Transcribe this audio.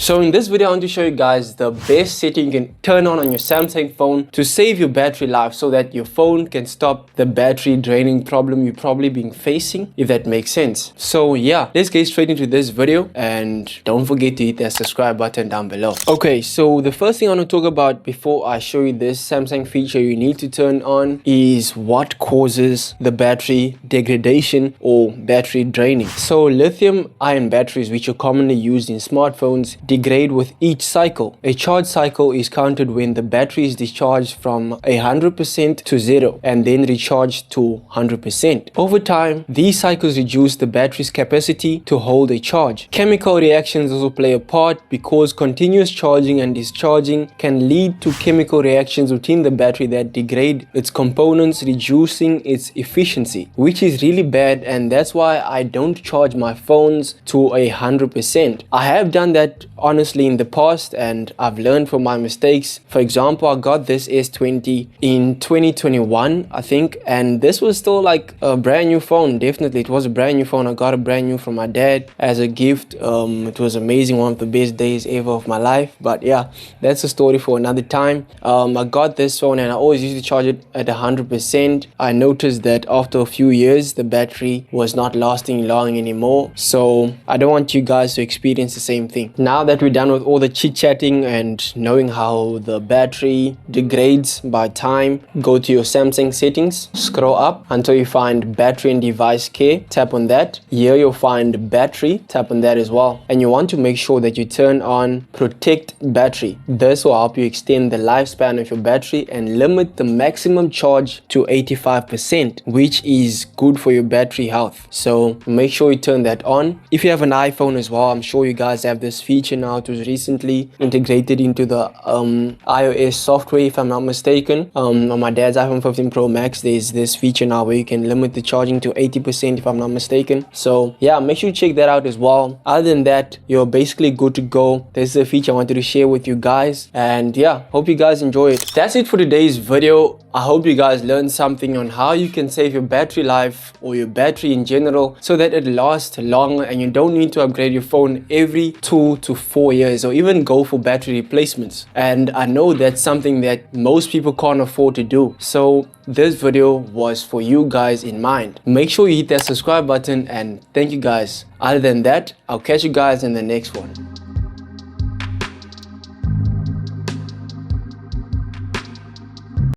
So in this video I want to show you guys the best setting you can turn on your Samsung phone to save your battery life so that your phone can stop the battery draining problem you're probably being facing, if that makes sense. So yeah, let's get straight into this video and don't forget to hit that subscribe button down below. Okay, so the first thing I want to talk about before I show you this Samsung feature you need to turn on is what causes the battery degradation or battery draining. So lithium ion batteries, which are commonly used in smartphones, degrade with each cycle. A charge cycle is counted when the battery is discharged from 100% to 0 and then recharged to 100%. Over time, these cycles reduce the battery's capacity to hold a charge. Chemical reactions also play a part because continuous charging and discharging can lead to chemical reactions within the battery that degrade its components, reducing its efficiency, which is really bad, and that's why I don't charge my phones to 100%. I have done that honestly in the past and I've learned from my mistakes. For example, I got this S20 in 2021 I think, and this was still like a brand new phone. Definitely it was a brand new phone. I got a brand new from my dad as a gift. It was amazing, one of the best days ever of my life. But yeah, that's a story for another time. I got this phone and I always used to charge it at 100%. I noticed that after a few years the battery was not lasting long anymore, so I don't want you guys to experience the same thing. Now that we're done with all the chit-chatting and knowing how the battery degrades by time, go to your Samsung settings, scroll up until you find battery and device care, tap on that. Here you'll find battery, tap on that as well, and you want to make sure that you turn on protect battery. This will help you extend the lifespan of your battery and limit the maximum charge to 85%, which is good for your battery health. So make sure you turn that on. If you have an iPhone as well, I'm sure you guys have this feature now. It was recently integrated into the iOS software, if I'm not mistaken. On my dad's iPhone 15 Pro Max, there's this feature now where you can limit the charging to 80%, if I'm not mistaken. So yeah, make sure you check that out as well. Other than that, you're basically good to go. This is a feature I wanted to share with you guys, and yeah, hope you guys enjoy it. That's it for today's video. I hope you guys learned something on how you can save your battery life or your battery in general so that it lasts longer and you don't need to upgrade your phone every 2 to 4 years or even go for battery replacements. And I know that's something that most people can't afford to do. So this video was for you guys in mind. Make sure you hit that subscribe button, and thank you guys. Other than that, I'll catch you guys in the next one.